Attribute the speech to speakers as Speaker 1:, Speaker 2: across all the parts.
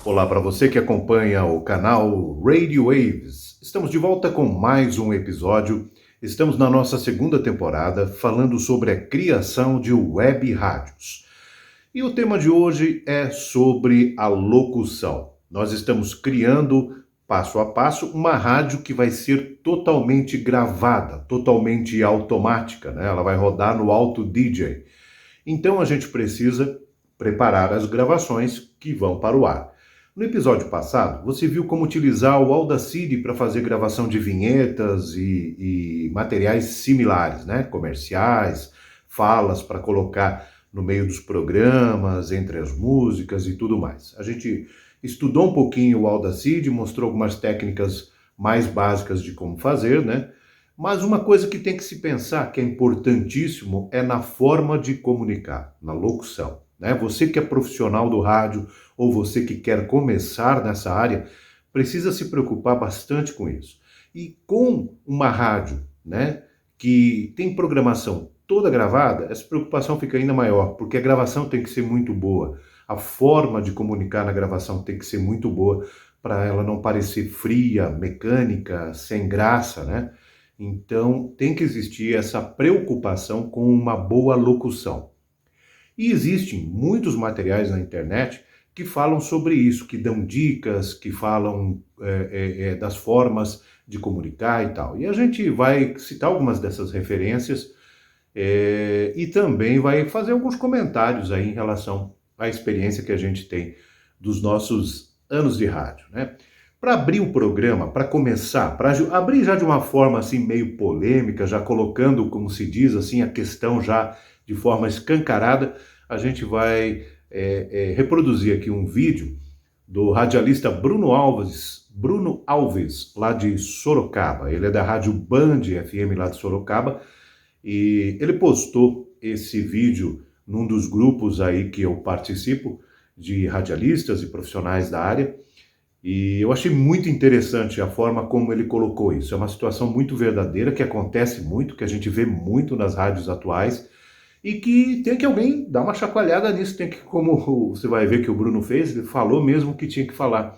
Speaker 1: Olá para você que acompanha o canal Radio Waves. Estamos de volta com mais um episódio. Estamos na nossa segunda temporada falando sobre a criação de web rádios. E o tema de hoje é sobre a locução. Nós estamos criando, passo a passo, uma rádio que vai ser totalmente gravada, totalmente automática, né? Ela vai rodar no Auto DJ. Então a gente precisa preparar as gravações que vão para o ar. No episódio passado, você viu como utilizar o Audacity para fazer gravação de vinhetas e materiais similares, né? Comerciais, falas para colocar no meio dos programas, entre as músicas e tudo mais. A gente estudou um pouquinho o Audacity, mostrou algumas técnicas mais básicas de como fazer, né? Mas uma coisa que tem que se pensar, que é importantíssimo, é na forma de comunicar, na locução, né? Você que é profissional do rádio ou você que quer começar nessa área, precisa se preocupar bastante com isso. E com uma rádio, né, que tem programação toda gravada, essa preocupação fica ainda maior, porque a gravação tem que ser muito boa. A forma de comunicar na gravação tem que ser muito boa para ela não parecer fria, mecânica, sem graça, né? Então tem que existir essa preocupação com uma boa locução. E existem muitos materiais na internet que falam sobre isso, que dão dicas, que falam das formas de comunicar e tal. E a gente vai citar algumas dessas referências e também vai fazer alguns comentários aí em relação à experiência que a gente tem dos nossos anos de rádio, né? Para abrir o programa, para começar, para abrir já de uma forma assim meio polêmica, já colocando, como se diz assim, a questão já de forma escancarada, a gente vai reproduzir aqui um vídeo do radialista Bruno Alves, lá de Sorocaba. Ele é da Rádio Band FM lá de Sorocaba, e ele postou esse vídeo num dos grupos aí que eu participo, de radialistas e profissionais da área, e eu achei muito interessante a forma como ele colocou isso. É uma situação muito verdadeira, que acontece muito, que a gente vê muito nas rádios atuais, e que tem que alguém dar uma chacoalhada nisso, tem que, como você vai ver que o Bruno fez, ele falou mesmo o que tinha que falar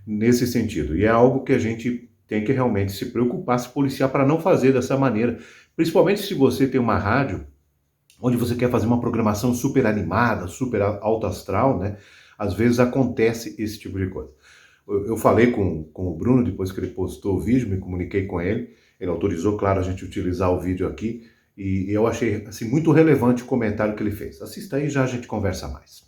Speaker 1: nesse sentido. E é algo que a gente tem que realmente se preocupar, se policiar para não fazer dessa maneira. Principalmente se você tem uma rádio onde você quer fazer uma programação super animada, super alto astral, né? Às vezes acontece esse tipo de coisa. Eu falei com o Bruno depois que ele postou o vídeo, me comuniquei com ele, ele autorizou, claro, a gente utilizar o vídeo aqui, e eu achei assim, muito relevante o comentário que ele fez. Assista aí e já a gente conversa mais.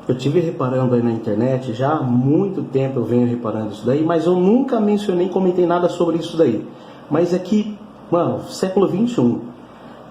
Speaker 2: Eu tive reparando aí na internet, já há muito tempo eu venho reparando isso daí, mas eu nunca mencionei, comentei nada sobre isso daí. Mas é que, mano, século XXI,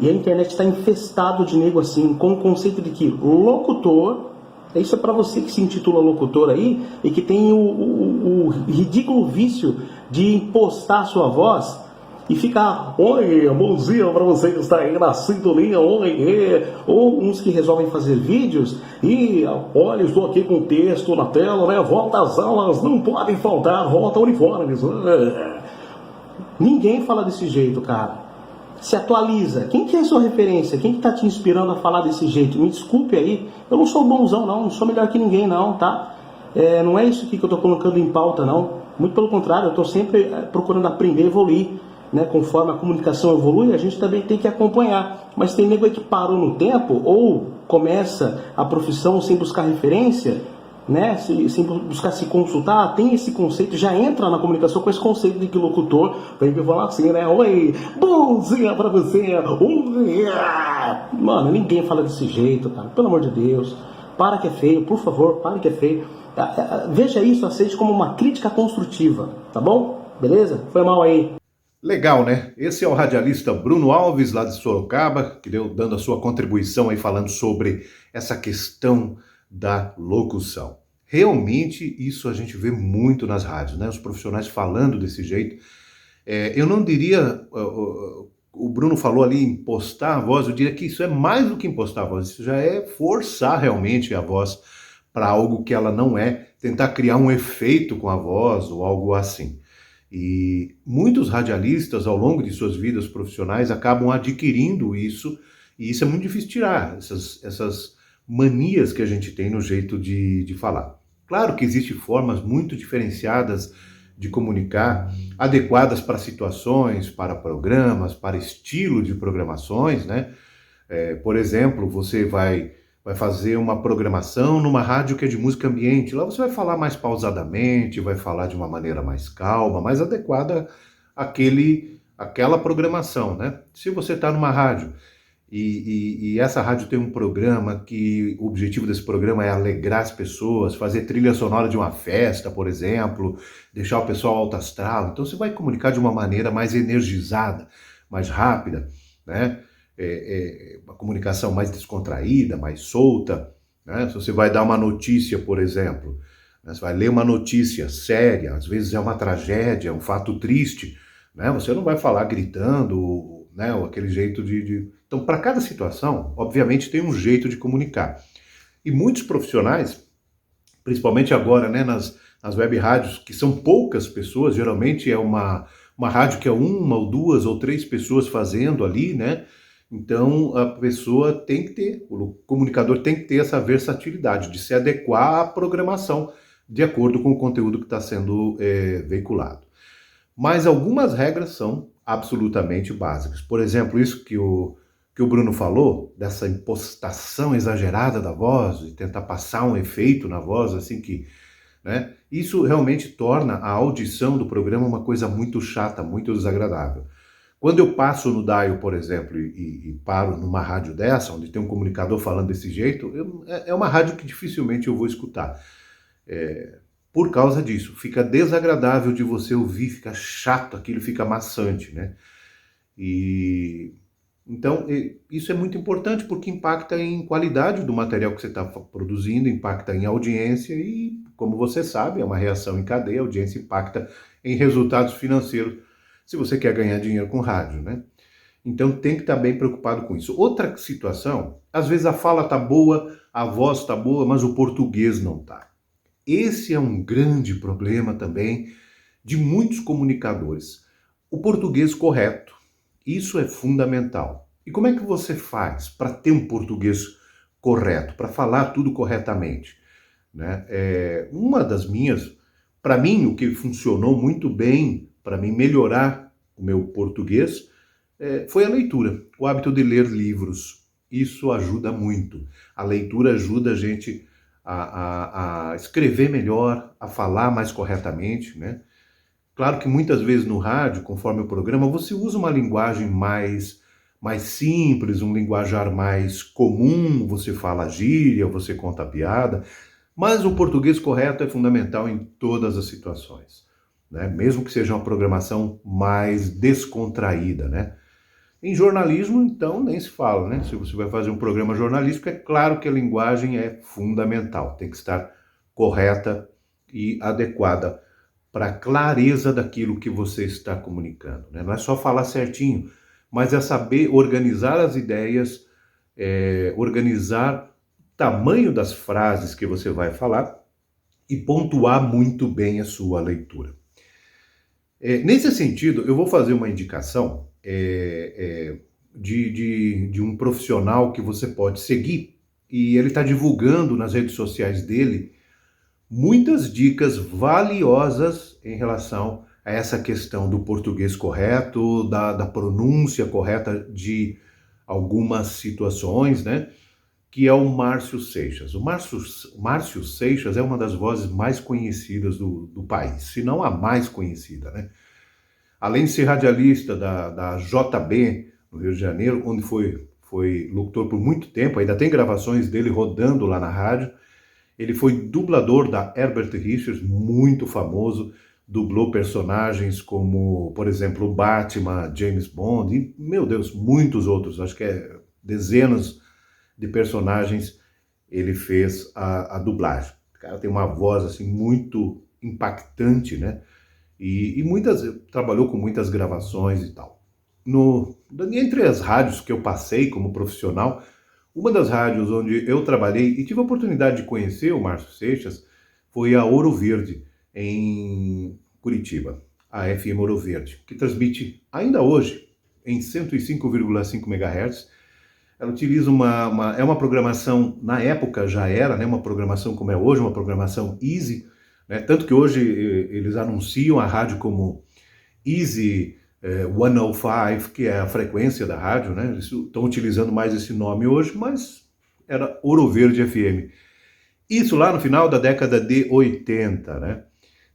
Speaker 2: e a internet está infestado de nego assim, com o conceito de que locutor, isso é para você que se intitula locutor aí, e que tem o ridículo vício de impostar a sua voz, e ficar, oi, bom dia para você que está aí na sintonia, oi, ou uns que resolvem fazer vídeos, e olha, estou aqui com texto na tela, né, volta às aulas, não podem faltar, volta uniformes. Ninguém fala desse jeito, cara. Se atualiza. Quem que é a sua referência? Quem que está te inspirando a falar desse jeito? Me desculpe aí, eu não sou bonzão não sou melhor que ninguém não, tá? Não é isso aqui que eu estou colocando em pauta não, muito pelo contrário, eu estou sempre procurando aprender e evoluir, né? Conforme a comunicação evolui, a gente também tem que acompanhar, mas tem nego aí que parou no tempo, ou começa a profissão sem buscar referência, né? Sem buscar se consultar, tem esse conceito, já entra na comunicação com esse conceito de que o locutor tem que falar assim, né? Oi, bom dia pra você, mano, ninguém fala desse jeito, cara, pelo amor de Deus, para que é feio, por favor, para que é feio. Veja isso, aceite como uma crítica construtiva, tá bom? Beleza? Foi mal aí.
Speaker 1: Legal, né? Esse é o radialista Bruno Alves, lá de Sorocaba, que dando a sua contribuição aí falando sobre essa questão da locução. Realmente isso a gente vê muito nas rádios, né? Os profissionais falando desse jeito. Eu não diria, o Bruno falou ali em impostar a voz, eu diria que isso é mais do que impostar a voz, isso já é forçar realmente a voz para algo que ela não é, tentar criar um efeito com a voz ou algo assim. E muitos radialistas, ao longo de suas vidas profissionais, acabam adquirindo isso, e isso é muito difícil tirar, essas manias que a gente tem no jeito de falar. Claro que existem formas muito diferenciadas de comunicar, adequadas para situações, para programas, para estilo de programações, né? Por exemplo, você vai fazer uma programação numa rádio que é de música ambiente. Lá você vai falar mais pausadamente, vai falar de uma maneira mais calma, mais adequada àquela programação, né? Se você está numa rádio e essa rádio tem um programa que o objetivo desse programa é alegrar as pessoas, fazer trilha sonora de uma festa, por exemplo, deixar o pessoal alto astral, então você vai comunicar de uma maneira mais energizada, mais rápida, né? Uma comunicação mais descontraída, mais solta, né? Se você vai dar uma notícia, por exemplo, né? Você vai ler uma notícia séria, às vezes é uma tragédia, é um fato triste, né? Você não vai falar gritando, né? Ou aquele jeito Então, para cada situação, obviamente, tem um jeito de comunicar. E muitos profissionais, principalmente agora, né, nas web rádios, que são poucas pessoas, geralmente é uma rádio que é uma ou duas ou três pessoas fazendo ali, né? Então, a pessoa tem que ter, o comunicador tem que ter essa versatilidade de se adequar à programação de acordo com o conteúdo que está sendo veiculado. Mas algumas regras são absolutamente básicas. Por exemplo, isso que o Bruno falou, dessa impostação exagerada da voz, de tentar passar um efeito na voz, assim que, né? Isso realmente torna a audição do programa uma coisa muito chata, muito desagradável. Quando eu passo no dial, por exemplo, e paro numa rádio dessa, onde tem um comunicador falando desse jeito, é uma rádio que dificilmente eu vou escutar. Por causa disso, fica desagradável de você ouvir, fica chato, aquilo fica maçante, né? Então, isso é muito importante porque impacta em qualidade do material que você está produzindo, impacta em audiência e, como você sabe, é uma reação em cadeia, a audiência impacta em resultados financeiros, se você quer ganhar dinheiro com rádio, né? Então tem que estar bem preocupado com isso. Outra situação, às vezes a fala está boa, a voz está boa, mas o português não está. Esse é um grande problema também de muitos comunicadores. O português correto, isso é fundamental. E como é que você faz para ter um português correto, para falar tudo corretamente? Né? Uma das minhas, para mim, o que funcionou muito bem para mim melhorar o meu português foi a leitura, o hábito de ler livros. Isso ajuda muito. A leitura ajuda a gente a escrever melhor, a falar mais corretamente, né? Claro que muitas vezes no rádio, conforme o programa, você usa uma linguagem mais simples, um linguajar mais comum, você fala gíria, você conta piada, mas o português correto é fundamental em todas as situações, né? Mesmo que seja uma programação mais descontraída, né? Em jornalismo, então, nem se fala, né? Se você vai fazer um programa jornalístico, é claro que a linguagem é fundamental, tem que estar correta e adequada para a clareza daquilo que você está comunicando, né? Não é só falar certinho, mas é saber organizar as ideias, organizar o tamanho das frases que você vai falar e pontuar muito bem a sua leitura. Nesse sentido, eu vou fazer uma indicação de um profissional que você pode seguir, e ele está divulgando nas redes sociais dele muitas dicas valiosas em relação a essa questão do português correto, da pronúncia correta de algumas situações, né? Que é o Márcio Seixas. O Márcio Seixas é uma das vozes mais conhecidas do país, se não a mais conhecida, né? Além de ser radialista da JB, no Rio de Janeiro, onde foi locutor por muito tempo, ainda tem gravações dele rodando lá na rádio. Ele foi dublador da Herbert Richards, muito famoso, dublou personagens como, por exemplo, o Batman, James Bond e, meu Deus, muitos outros, acho que dezenas de personagens ele fez a dublagem. O cara tem uma voz assim muito impactante, né? E trabalhou com muitas gravações e tal. Entre as rádios que eu passei como profissional, uma das rádios onde eu trabalhei e tive a oportunidade de conhecer o Márcio Seixas foi a Ouro Verde, em Curitiba. a FM Ouro Verde, que transmite ainda hoje em 105,5 MHz. Ela utiliza é uma programação, na época já era, né, uma programação como é hoje, uma programação easy, né, tanto que hoje eles anunciam a rádio como Easy 105, que é a frequência da rádio, né, eles estão utilizando mais esse nome hoje, mas era Ouro Verde FM. Isso lá no final da década de 80, né?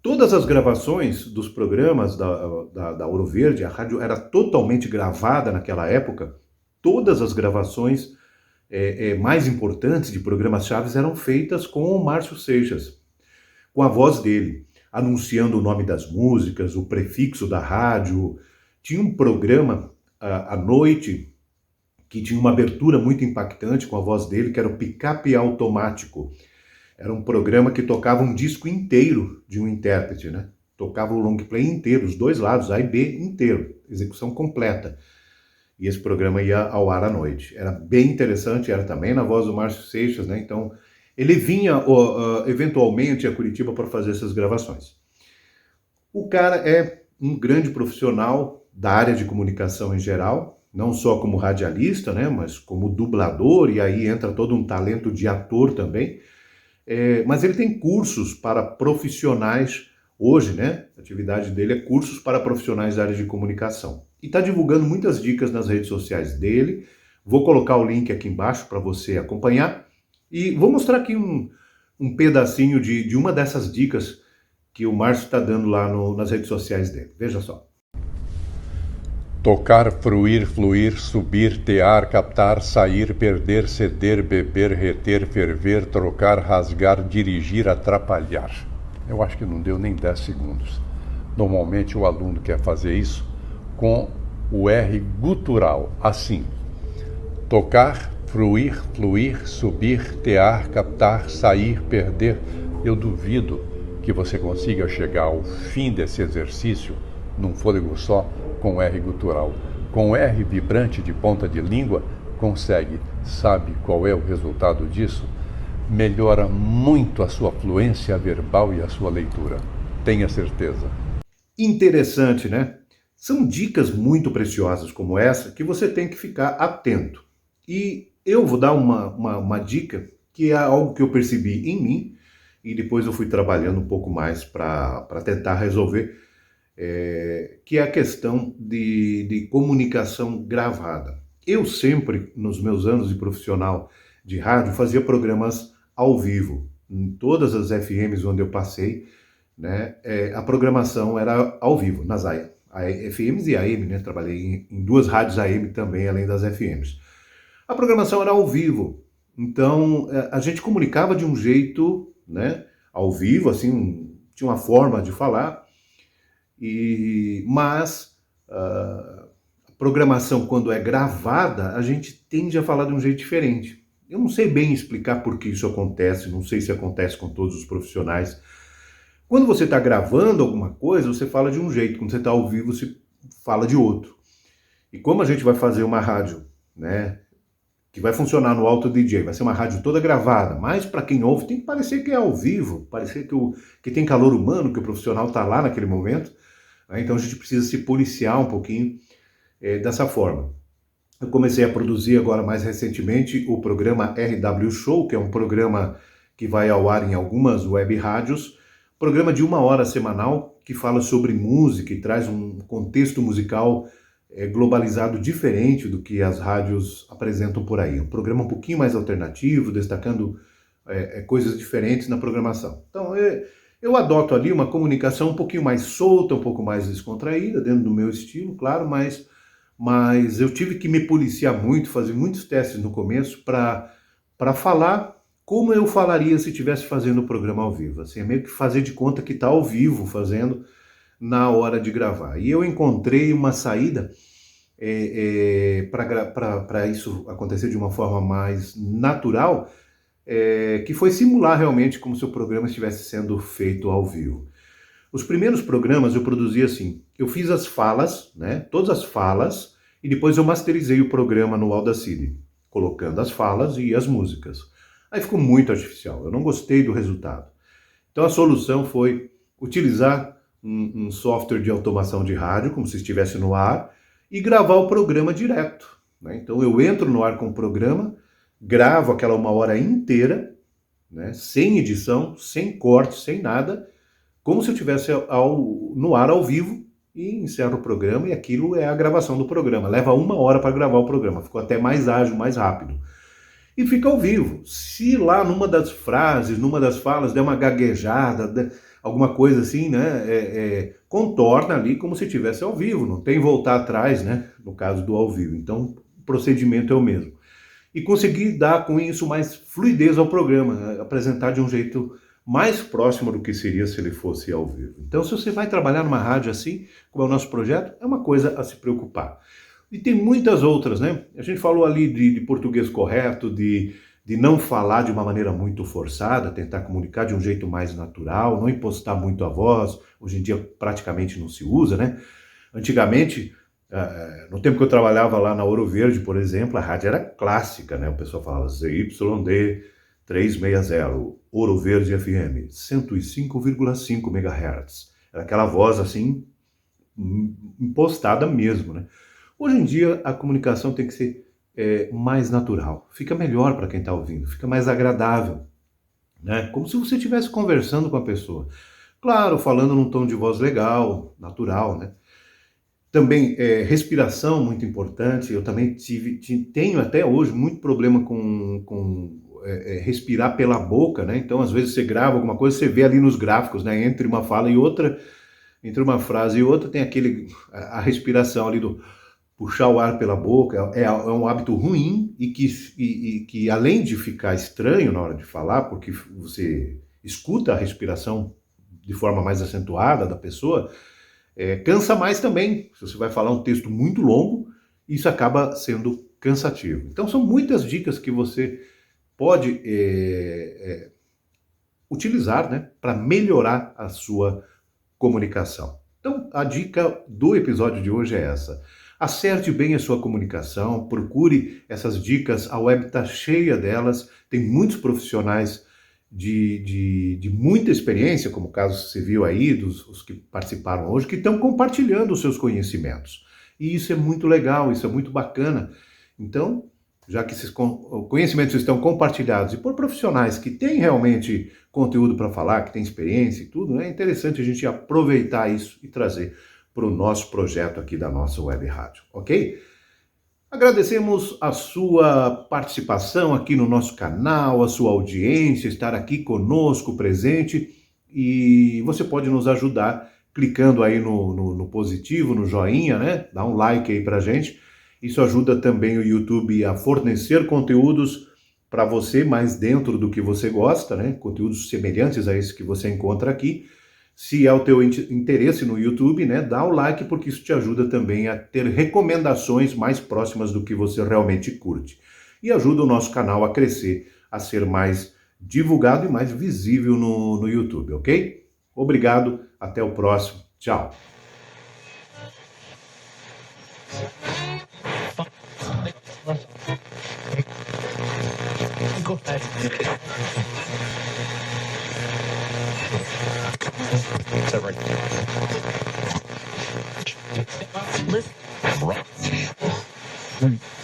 Speaker 1: Todas as gravações dos programas da Ouro Verde, a rádio era totalmente gravada naquela época. Todas as gravações mais importantes de programas chaves eram feitas com o Márcio Seixas, com a voz dele, anunciando o nome das músicas, o prefixo da rádio. Tinha um programa à noite que tinha uma abertura muito impactante com a voz dele, que era o Picape Automático. Era um programa que tocava um disco inteiro de um intérprete, né? Tocava o long play inteiro, os dois lados, A e B inteiro, execução completa. E esse programa ia ao ar à noite. Era bem interessante, era também na voz do Márcio Seixas, né? Então, ele vinha eventualmente a Curitiba para fazer essas gravações. O cara é um grande profissional da área de comunicação em geral, não só como radialista, né? Mas como dublador, e aí entra todo um talento de ator também. Mas ele tem cursos para profissionais hoje, né? A atividade dele é cursos para profissionais da área de comunicação. E está divulgando muitas dicas nas redes sociais dele. Vou colocar o link aqui embaixo para você acompanhar. E vou mostrar aqui um pedacinho de uma dessas dicas que o Márcio está dando lá nas redes sociais dele. Veja só.
Speaker 3: Tocar, fruir, fluir, subir, tear, captar, sair, perder, ceder, beber, reter, ferver, trocar, rasgar, dirigir, atrapalhar. Eu acho que não deu nem 10 segundos. Normalmente o aluno quer fazer isso com o R gutural, assim. Tocar, fruir, fluir, subir, tear, captar, sair, perder. Eu duvido que você consiga chegar ao fim desse exercício num fôlego só com R gutural. Com R vibrante de ponta de língua, consegue. Sabe qual é o resultado disso? Melhora muito a sua fluência verbal e a sua leitura. Tenha certeza.
Speaker 1: Interessante, né? São dicas muito preciosas como essa que você tem que ficar atento. E eu vou dar uma dica que é algo que eu percebi em mim e depois eu fui trabalhando um pouco mais para tentar resolver, que é a questão de comunicação gravada. Eu sempre, nos meus anos de profissional de rádio, fazia programas ao vivo. Em todas as FMs onde eu passei, né, a programação era ao vivo, nas FMs e AM, né? Trabalhei em duas rádios AM também, além das FMs. A programação era ao vivo, então a gente comunicava de um jeito, né, ao vivo, assim, tinha uma forma de falar, mas a programação, quando é gravada, a gente tende a falar de um jeito diferente. Eu não sei bem explicar por que isso acontece, não sei se acontece com todos os profissionais. Quando você está gravando alguma coisa, você fala de um jeito, quando você está ao vivo, você fala de outro. E como a gente vai fazer uma rádio, né, que vai funcionar no Auto DJ, vai ser uma rádio toda gravada, mas para quem ouve tem que parecer que é ao vivo, parecer que tem calor humano, que o profissional está lá naquele momento, né? Então a gente precisa se policiar um pouquinho dessa forma. Eu comecei a produzir agora mais recentemente o programa RW Show, que é um programa que vai ao ar em algumas web rádios, programa de 1 hora semanal que fala sobre música e traz um contexto musical globalizado diferente do que as rádios apresentam por aí. Um programa um pouquinho mais alternativo, destacando coisas diferentes na programação. Então, eu adoto ali uma comunicação um pouquinho mais solta, um pouco mais descontraída, dentro do meu estilo, claro, mas eu tive que me policiar muito, fazer muitos testes no começo para falar como eu falaria se estivesse fazendo o programa ao vivo. Assim, é meio que fazer de conta que está ao vivo fazendo na hora de gravar. E eu encontrei uma saída para isso acontecer de uma forma mais natural, que foi simular realmente como se o programa estivesse sendo feito ao vivo. Os primeiros programas eu produzi assim, eu fiz as falas, né, todas as falas, e depois eu masterizei o programa no Audacity, colocando as falas e as músicas. Aí ficou muito artificial, eu não gostei do resultado. Então a solução foi utilizar um software de automação de rádio, como se estivesse no ar, e gravar o programa direto, né? Então eu entro no ar com o programa, gravo aquela 1 hora inteira, né? Sem edição, sem corte, sem nada, como se eu estivesse no ar ao vivo, e encerro o programa, e aquilo é a gravação do programa. Leva 1 hora para gravar o programa, ficou até mais ágil, mais rápido. E fica ao vivo. Se lá numa das frases, numa das falas, der uma gaguejada, alguma coisa assim, né, contorna ali como se estivesse ao vivo, não tem voltar atrás, né, no caso do ao vivo. Então, o procedimento é o mesmo. E conseguir dar com isso mais fluidez ao programa, né, apresentar de um jeito mais próximo do que seria se ele fosse ao vivo. Então, se você vai trabalhar numa rádio assim, como é o nosso projeto, é uma coisa a se preocupar. E tem muitas outras, né? A gente falou ali de português correto, de não falar de uma maneira muito forçada, tentar comunicar de um jeito mais natural, não impostar muito a voz. Hoje em dia praticamente não se usa, né? Antigamente, no tempo que eu trabalhava lá na Ouro Verde, por exemplo, a rádio era clássica, né? O pessoal falava ZYD 360, Ouro Verde FM, 105,5 MHz. Era aquela voz assim, impostada mesmo, né? Hoje em dia a comunicação tem que ser mais natural, fica melhor para quem está ouvindo, fica mais agradável, né? Como se você estivesse conversando com a pessoa. Claro, falando num tom de voz legal, natural, né? Também respiração, muito importante. Eu também tenho até hoje muito problema com respirar pela boca, né? Então, às vezes você grava alguma coisa, você vê ali nos gráficos, né? Entre uma fala e outra, entre uma frase e outra, tem a respiração ali do puxar o ar pela boca. É um hábito ruim e que além de ficar estranho na hora de falar, porque você escuta a respiração de forma mais acentuada da pessoa, cansa mais também. Se você vai falar um texto muito longo, isso acaba sendo cansativo. Então são muitas dicas que você pode utilizar, né, para melhorar a sua comunicação. Então a dica do episódio de hoje é essa. Acerte bem a sua comunicação, procure essas dicas, a web está cheia delas, tem muitos profissionais de muita experiência, como o caso que você viu aí, os que participaram hoje, que estão compartilhando os seus conhecimentos. E isso é muito legal, isso é muito bacana. Então, já que esses conhecimentos estão compartilhados e por profissionais que têm realmente conteúdo para falar, que têm experiência e tudo, é interessante a gente aproveitar isso e trazer para o nosso projeto aqui da nossa web rádio, ok? Agradecemos a sua participação aqui no nosso canal, a sua audiência, estar aqui conosco, presente, e você pode nos ajudar clicando aí no positivo, no joinha, né? Dá um like aí pra gente. Isso ajuda também o YouTube a fornecer conteúdos para você mais dentro do que você gosta, né? Conteúdos semelhantes a esse que você encontra aqui. Se é o teu interesse no YouTube, né, dá o like, porque isso te ajuda também a ter recomendações mais próximas do que você realmente curte. E ajuda o nosso canal a crescer, a ser mais divulgado e mais visível no YouTube, ok? Obrigado, até o próximo. Tchau.
Speaker 4: Listen.